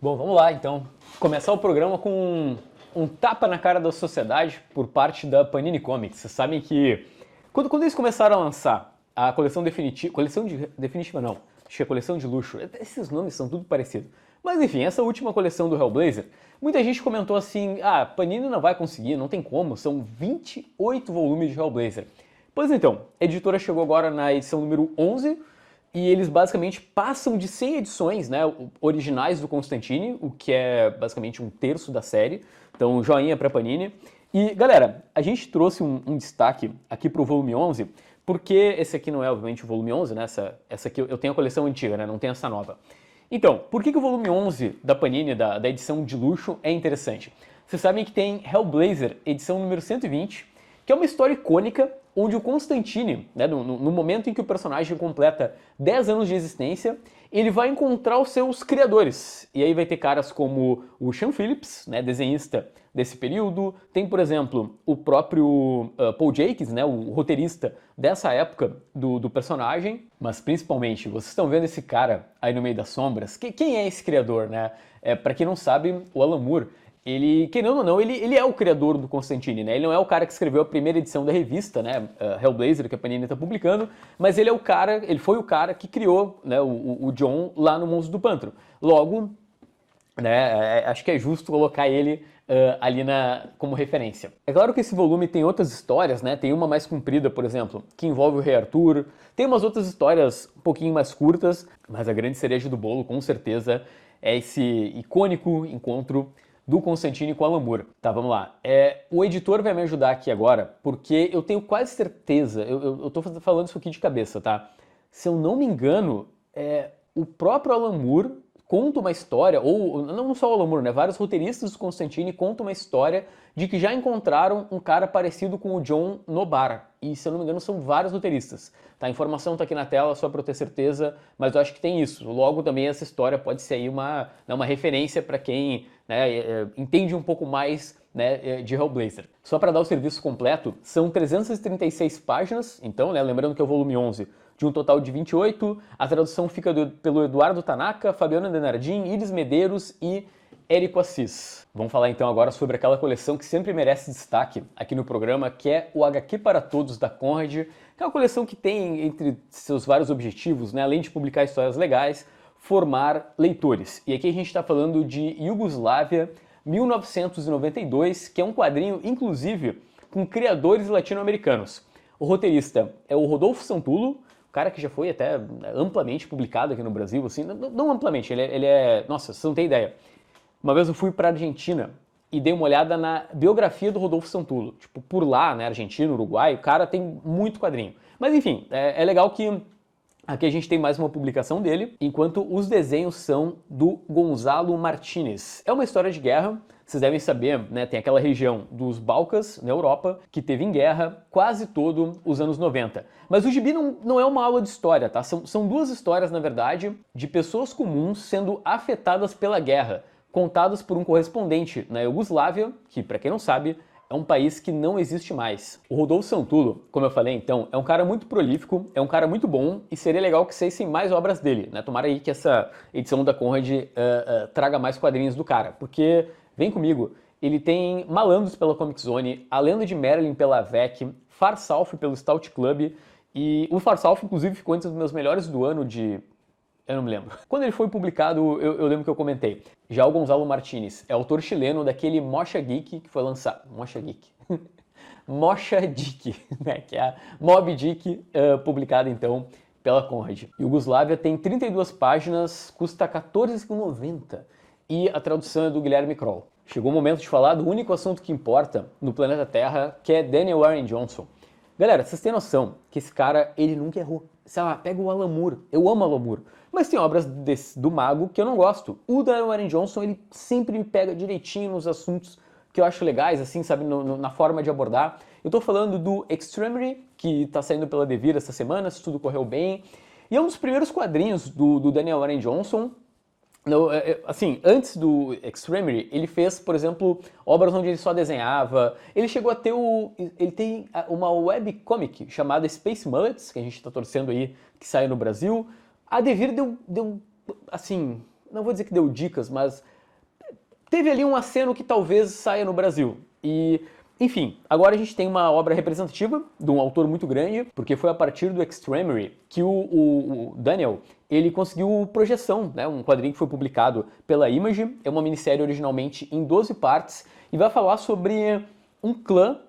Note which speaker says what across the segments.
Speaker 1: Bom, vamos lá então. Começar o programa com um tapa na cara da sociedade por parte da Panini Comics. Vocês sabem que quando eles começaram a lançar a coleção definitiva, definitiva não, acho que é coleção de luxo, esses nomes são tudo parecidos. Mas enfim, essa última coleção do Hellblazer, muita gente comentou assim, Panini não vai conseguir, não tem como, são 28 volumes de Hellblazer. Pois então, a editora chegou agora na edição número 11, e eles basicamente passam de 100 edições, né, originais do Constantine, o que é basicamente um terço da série. Então, joinha pra Panini. E, galera, a gente trouxe um destaque aqui pro volume 11, porque esse aqui não é, obviamente, o volume 11, né? Essa aqui eu tenho a coleção antiga, né? Não tenho essa nova. Então, por que o volume 11 da Panini, da edição de luxo, é interessante? Vocês sabem que tem Hellblazer, edição número 120, que é uma história icônica onde o Constantine, né, no momento em que o personagem completa 10 anos de existência, ele vai encontrar os seus criadores. E aí vai ter caras como o Sean Phillips, né, desenhista desse período. Tem, por exemplo, o próprio Paul Jacques, né, o roteirista dessa época do personagem. Mas principalmente, vocês estão vendo esse cara aí no meio das sombras? Quem é esse criador, né? Pra quem não sabe, o Alan Moore, ele, querendo ou não, ele é o criador do Constantine, né? Ele não é o cara que escreveu a primeira edição da revista, né? Hellblazer, que a Panini está publicando, mas ele é o cara, ele foi o cara que criou, né, o John lá no Monstro do Pântano. Logo, né, acho que é justo colocar ele ali como referência. É claro que esse volume tem outras histórias, né? Tem uma mais comprida, por exemplo, que envolve o Rei Arthur. Tem umas outras histórias um pouquinho mais curtas, mas a grande cereja do bolo, com certeza, é esse icônico encontro do Constantine com o Alan Moore. Tá, vamos lá. O editor vai me ajudar aqui agora, porque eu tenho quase certeza, eu tô falando isso aqui de cabeça, tá? Se eu não me engano, o próprio Alan Moore conta uma história, ou não só o Alan Moore, né? Vários roteiristas do Constantine contam uma história de que já encontraram um cara parecido com o John no bar. E, se eu não me engano, são vários roteiristas. Tá, a informação tá aqui na tela, só para eu ter certeza, mas eu acho que tem isso. Logo, também essa história pode ser aí uma referência para quem, né, entende um pouco mais, né, de Hellblazer. Só para dar o serviço completo, são 336 páginas, então, né, lembrando que é o volume 11, de um total de 28. A tradução fica pelo Eduardo Tanaka, Fabiana Denardim, Iris Medeiros e Érico Assis. Vamos falar então agora sobre aquela coleção que sempre merece destaque aqui no programa, que é o HQ para Todos da Conrad, que é uma coleção que tem entre seus vários objetivos, né, além de publicar histórias legais, formar leitores. E aqui a gente está falando de Iugoslávia 1992, que é um quadrinho, inclusive, com criadores latino-americanos. O roteirista é o Rodolfo Santulo, o cara que já foi até amplamente publicado aqui no Brasil, assim, não amplamente, ele é... Nossa, você não tem ideia. Uma vez eu fui pra Argentina e dei uma olhada na biografia do Rodolfo Santulo. Tipo, por lá, né, Argentina, Uruguai, o cara tem muito quadrinho. Mas enfim, é legal que aqui a gente tem mais uma publicação dele, enquanto os desenhos são do Gonzalo Martinez. É uma história de guerra, vocês devem saber, né, tem aquela região dos Balcãs, na Europa, que teve em guerra quase todo os anos 90. Mas o gibi não é uma aula de história, tá? São duas histórias, na verdade, de pessoas comuns sendo afetadas pela guerra, contadas por um correspondente na Iugoslávia, que, para quem não sabe, é um país que não existe mais. O Rodolfo Santulo, como eu falei então, é um cara muito prolífico, é um cara muito bom e seria legal que saíssem mais obras dele, né? Tomara aí que essa edição da Conrad traga mais quadrinhos do cara, porque, vem comigo, ele tem Malandros pela Comic Zone, A Lenda de Merlin pela AVEC, Farsalf pelo Stout Club, e o Farsalf, inclusive, ficou entre os meus melhores do ano de... Eu não me lembro. Quando ele foi publicado, eu lembro que eu comentei. Já o Gonzalo Martinez é autor chileno daquele Mocha Geek que foi lançado... Mocha Geek. Mocha Dick, né? Que é a Mob Dick, publicada então pela Conrad. Iugoslávia tem 32 páginas, custa R$14,90. E a tradução é do Guilherme Kroll. Chegou o momento de falar do único assunto que importa no planeta Terra, que é Daniel Warren Johnson. Galera, vocês têm noção que esse cara, ele nunca errou. Sei lá, pega o Alan Moore. Eu amo Alan Moore. Mas tem obras do Mago que eu não gosto. O Daniel Warren Johnson, ele sempre me pega direitinho nos assuntos que eu acho legais, assim, sabe, na forma de abordar. Eu tô falando do Extremity, que tá saindo pela Devir essa semana, se tudo correu bem. E é um dos primeiros quadrinhos do Daniel Warren Johnson. Assim, antes do Extremity, ele fez, por exemplo, obras onde ele só desenhava. Ele chegou a ter ele tem uma webcomic chamada Space Mullets, que a gente tá torcendo aí que saia no Brasil. A Devir deu assim, não vou dizer que deu dicas, mas teve ali um aceno que talvez saia no Brasil. E, enfim, agora a gente tem uma obra representativa de um autor muito grande, porque foi a partir do Extremery que o Daniel, ele conseguiu projeção, né? Um quadrinho que foi publicado pela Image, é uma minissérie originalmente em 12 partes, e vai falar sobre um clã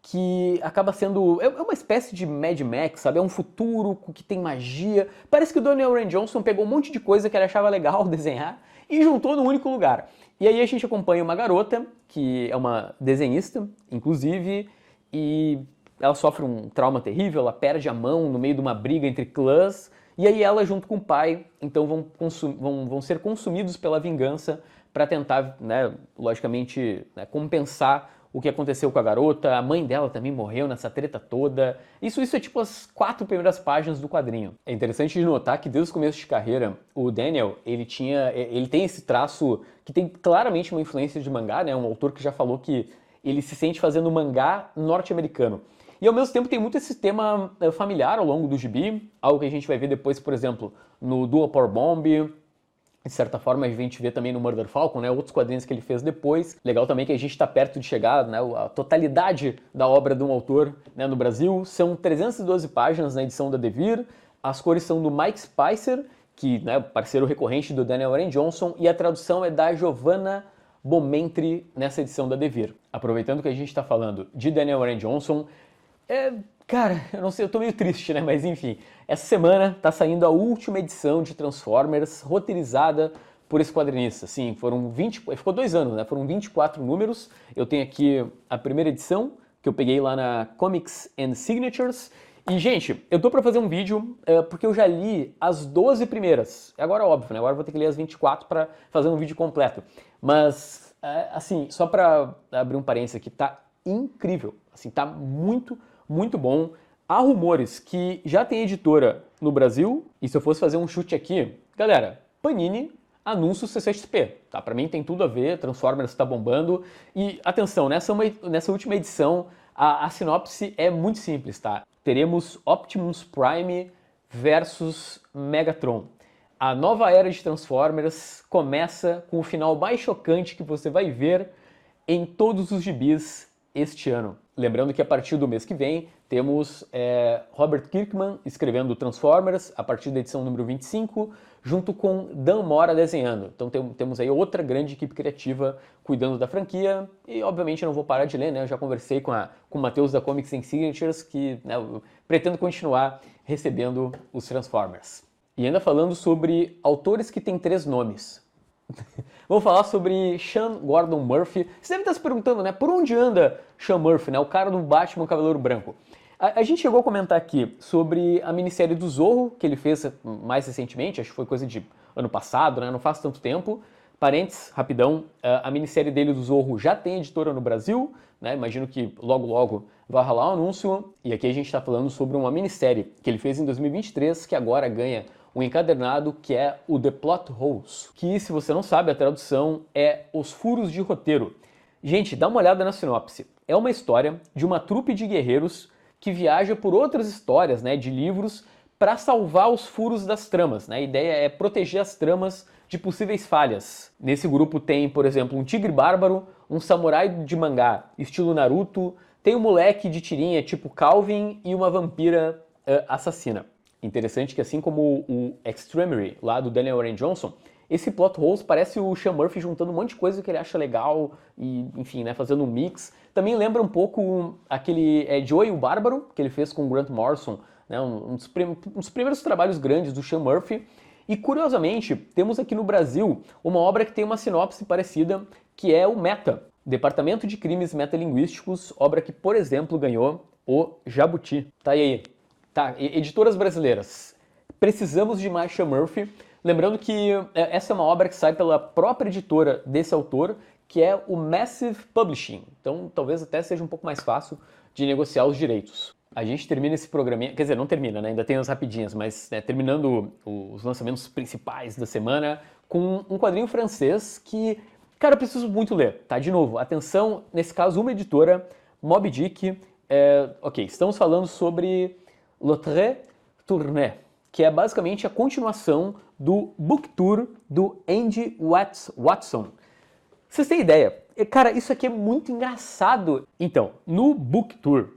Speaker 1: que acaba sendo... É uma espécie de Mad Max, sabe? É um futuro que tem magia. Parece que o Daniel Rand Johnson pegou um monte de coisa que ele achava legal desenhar e juntou num único lugar. E aí a gente acompanha uma garota, que é uma desenhista, inclusive, e ela sofre um trauma terrível, ela perde a mão no meio de uma briga entre clãs, e aí ela junto com o pai, então vão ser consumidos pela vingança para tentar, né, logicamente, né, compensar o que aconteceu com a garota. A mãe dela também morreu nessa treta toda. Isso é tipo as 4 primeiras páginas do quadrinho. É interessante de notar que desde o começo de carreira, o Daniel, ele tem esse traço que tem claramente uma influência de mangá, né? Um autor que já falou que ele se sente fazendo mangá norte-americano. E ao mesmo tempo tem muito esse tema familiar ao longo do gibi, algo que a gente vai ver depois, por exemplo, no Dual Power Bomb. De certa forma, a gente vê também no Murder Falcon, né, outros quadrinhos que ele fez depois. Legal também que a gente está perto de chegar, né, a totalidade da obra de um autor, né, no Brasil. São 312 páginas na edição da Devir. As cores são do Mike Spicer, que, né, parceiro recorrente do Daniel Rand Johnson, e a tradução é da Giovanna Bomentri nessa edição da Devir. Aproveitando que a gente está falando de Daniel Rand Johnson, cara, eu não sei, eu tô meio triste, né? Mas enfim, essa semana tá saindo a última edição de Transformers, roteirizada por esse quadrinista. Sim, ficou 2 anos, né? Foram 24 números. Eu tenho aqui a primeira edição, que eu peguei lá na Comics and Signatures. E, gente, eu tô pra fazer um vídeo, porque eu já li as 12 primeiras. Agora, óbvio, né? Agora eu vou ter que ler as 24 pra fazer um vídeo completo. Mas, assim, só pra abrir um parênteses aqui, tá incrível. Assim, tá muito bom. Há rumores que já tem editora no Brasil, e se eu fosse fazer um chute aqui, galera, Panini anuncia o CCXP, tá? Pra mim tem tudo a ver, Transformers tá bombando, e atenção, nessa última edição, a sinopse é muito simples, tá? Teremos Optimus Prime versus Megatron. A nova era de Transformers começa com o final mais chocante que você vai ver em todos os gibis este ano. Lembrando que a partir do mês que vem temos Robert Kirkman escrevendo Transformers a partir da edição número 25, junto com Dan Mora desenhando. Então temos aí outra grande equipe criativa cuidando da franquia, e obviamente eu não vou parar de ler, né? Eu já conversei com o Matheus da Comics and Signatures, que, né, eu pretendo continuar recebendo os Transformers. E ainda falando sobre autores que têm 3 nomes. Vamos falar sobre Sean Gordon Murphy. Você deve estar se perguntando, né? Por onde anda Sean Murphy, né? O cara do Batman Cavaleiro Branco. A gente chegou a comentar aqui sobre a minissérie do Zorro, que ele fez mais recentemente, acho que foi coisa de ano passado, né? Não faz tanto tempo. Parênteses, rapidão, a minissérie dele do Zorro já tem editora no Brasil, né? Imagino que logo vai rolar um anúncio. E aqui a gente está falando sobre uma minissérie que ele fez em 2023, que agora ganha um encadernado, que é o The Plot Holes, que, se você não sabe, a tradução é Os Furos de Roteiro. Gente, dá uma olhada na sinopse. É uma história de uma trupe de guerreiros que viaja por outras histórias, né, de livros, para salvar os furos das tramas, né? A ideia é proteger as tramas de possíveis falhas. Nesse grupo tem, por exemplo, um tigre bárbaro, um samurai de mangá, estilo Naruto, tem um moleque de tirinha tipo Calvin e uma vampira assassina. Interessante que, assim como o Extremery, lá do Daniel Rand Johnson, esse Plot Holes parece o Sean Murphy juntando um monte de coisa que ele acha legal e, enfim, né, fazendo um mix. Também lembra um pouco aquele Joey o Bárbaro, que ele fez com o Grant Morrison, né, um dos primeiros trabalhos grandes do Sean Murphy. E, curiosamente, temos aqui no Brasil uma obra que tem uma sinopse parecida, que é o Meta, Departamento de Crimes Metalinguísticos, obra que, por exemplo, ganhou o Jabuti. Tá aí. Tá, editoras brasileiras, precisamos de mais Sean Murphy. Lembrando que essa é uma obra que sai pela própria editora desse autor, que é o Massive Publishing. Então talvez até seja um pouco mais fácil de negociar os direitos. A gente termina esse programinha, quer dizer, não termina, né? Ainda tem as rapidinhas, mas né, terminando os lançamentos principais da semana com um quadrinho francês que, cara, eu preciso muito ler, tá? De novo, atenção, nesse caso uma editora, Moby Dick. Ok, estamos falando sobre L'Autre Tournée. que é basicamente a continuação do Book Tour do Andy Watson. Vocês têm ideia? Cara, isso aqui é muito engraçado. Então, no Book Tour,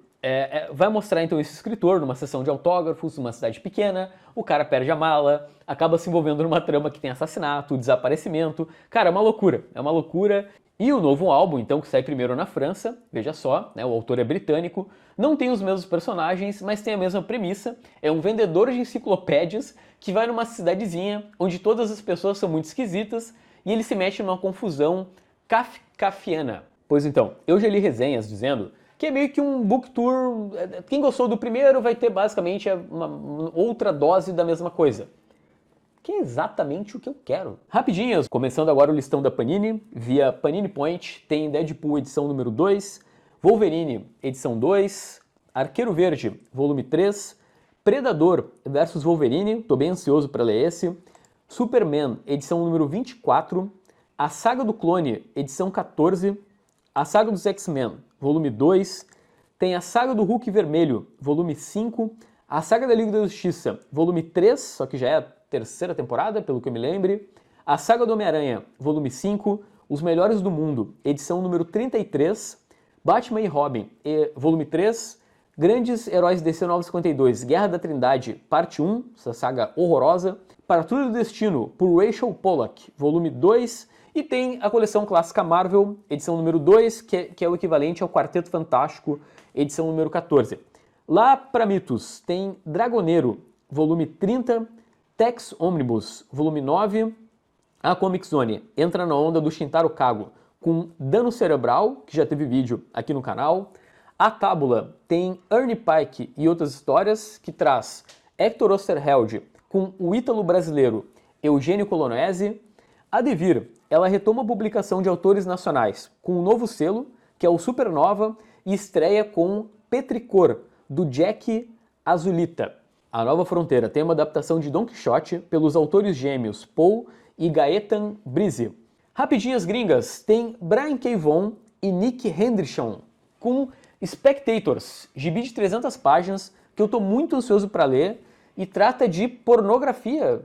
Speaker 1: vai mostrar então esse escritor numa sessão de autógrafos, numa cidade pequena, o cara perde a mala, acaba se envolvendo numa trama que tem assassinato, desaparecimento. Cara, é uma loucura. E o novo álbum, então, que sai primeiro na França, veja só, né, o autor é britânico, não tem os mesmos personagens, mas tem a mesma premissa. É um vendedor de enciclopédias que vai numa cidadezinha onde todas as pessoas são muito esquisitas e ele se mete numa confusão kafkiana. Pois então, eu já li resenhas dizendo que é meio que um book tour. Quem gostou do primeiro vai ter basicamente uma outra dose da mesma coisa. Que é exatamente o que eu quero. Rapidinhas, começando agora o listão da Panini, via Panini Point, tem Deadpool edição número 2, Wolverine edição 2, Arqueiro Verde, volume 3, Predador versus Wolverine, tô bem ansioso para ler esse, Superman edição número 24, A Saga do Clone edição 14, A Saga dos X-Men, volume 2, tem A Saga do Hulk Vermelho, volume 5, A Saga da Liga da Justiça, volume 3, só que já é a terceira temporada, pelo que eu me lembre, A Saga do Homem-Aranha, volume 5, Os Melhores do Mundo, edição número 33, Batman e Robin, volume 3, Grandes Heróis DC 952, Guerra da Trindade, parte 1, essa saga horrorosa, Patrulha do Destino, por Rachel Pollack, volume 2, e tem a coleção clássica Marvel, edição número 2, que é o equivalente ao Quarteto Fantástico, edição número 14. Lá para Mitos tem Dragoneiro, volume 30, Tex Omnibus, volume 9, a Comic Zone entra na onda do Shintaro Kago com Dano Cerebral, que já teve vídeo aqui no canal. A Tábula tem Ernie Pike e outras histórias, que traz Hector Osterheld com o ítalo brasileiro Eugênio Colonese. A Devir, ela retoma a publicação de autores nacionais com um novo selo, que é o Supernova, e estreia com Petricor, do Jack Azulita. A Nova Fronteira tem uma adaptação de Don Quixote pelos autores gêmeos Paul e Gaetan Brise. Rapidinhas gringas, tem Brian K. Vaughan e Nick Hendrickson com Spectators, gibi de 300 páginas, que eu estou muito ansioso para ler, e trata de pornografia,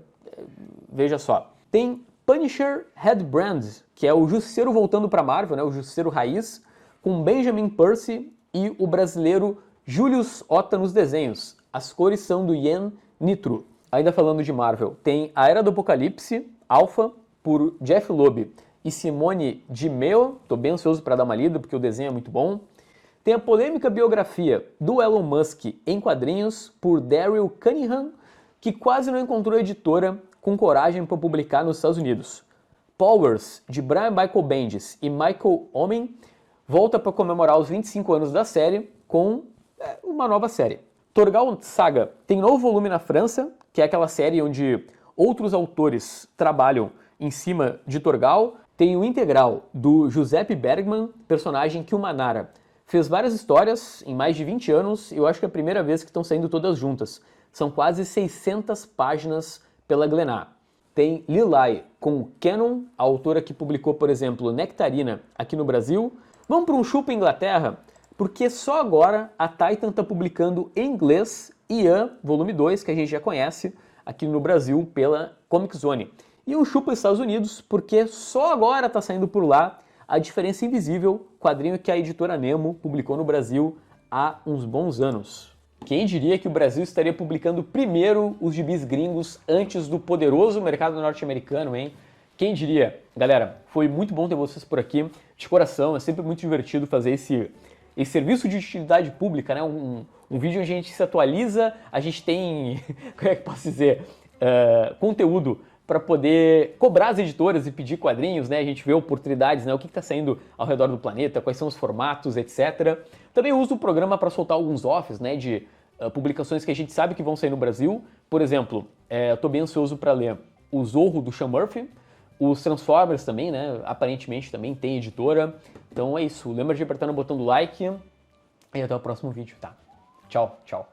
Speaker 1: veja só. Tem Punisher Headbrand, que é o Justiceiro voltando para Marvel, né, o Justiceiro raiz, com Benjamin Percy e o brasileiro Julius Otta nos desenhos. As cores são do Ian Nitro. Ainda falando de Marvel, tem A Era do Apocalipse, Alpha, por Jeff Loeb e Simone Di Meo. Tô bem ansioso para dar uma lida, porque o desenho é muito bom. Tem a polêmica biografia do Elon Musk em quadrinhos, por Daryl Cunningham, que quase não encontrou editora com coragem para publicar nos Estados Unidos. Powers, de Brian Michael Bendis e Michael Omen, volta para comemorar os 25 anos da série com uma nova série. Torgal Saga tem novo volume na França, que é aquela série onde outros autores trabalham em cima de Torgal. Tem o integral do Giuseppe Bergman, personagem que o Manara fez várias histórias em mais de 20 anos, e eu acho que é a primeira vez que estão saindo todas juntas. São quase 600 páginas pela Glénat. Tem Lilai com Cannon, a autora que publicou, por exemplo, Nectarina aqui no Brasil. Vamos para um chupa Inglaterra, porque só agora a Titan está publicando em inglês Ian, volume 2, que a gente já conhece aqui no Brasil pela Comic Zone. E um chupa Estados Unidos, porque só agora está saindo por lá A Diferença Invisível, quadrinho que a editora Nemo publicou no Brasil há uns bons anos. Quem diria que o Brasil estaria publicando primeiro os gibis gringos antes do poderoso mercado norte-americano, hein? Quem diria? Galera, foi muito bom ter vocês por aqui, de coração, é sempre muito divertido fazer esse serviço de utilidade pública, né? Um vídeo onde a gente se atualiza, a gente tem, como é que posso dizer, conteúdo para poder cobrar as editoras e pedir quadrinhos, né? A gente vê oportunidades, né? O que está saindo ao redor do planeta, quais são os formatos, etc. Também uso o programa para soltar alguns offs, né? De publicações que a gente sabe que vão sair no Brasil. Por exemplo, eu estou bem ansioso para ler o Zorro do Sean Murphy, os Transformers também, né? Aparentemente também tem editora. Então é isso. Lembra de apertar no botão do like e até o próximo vídeo, tá? Tchau, tchau.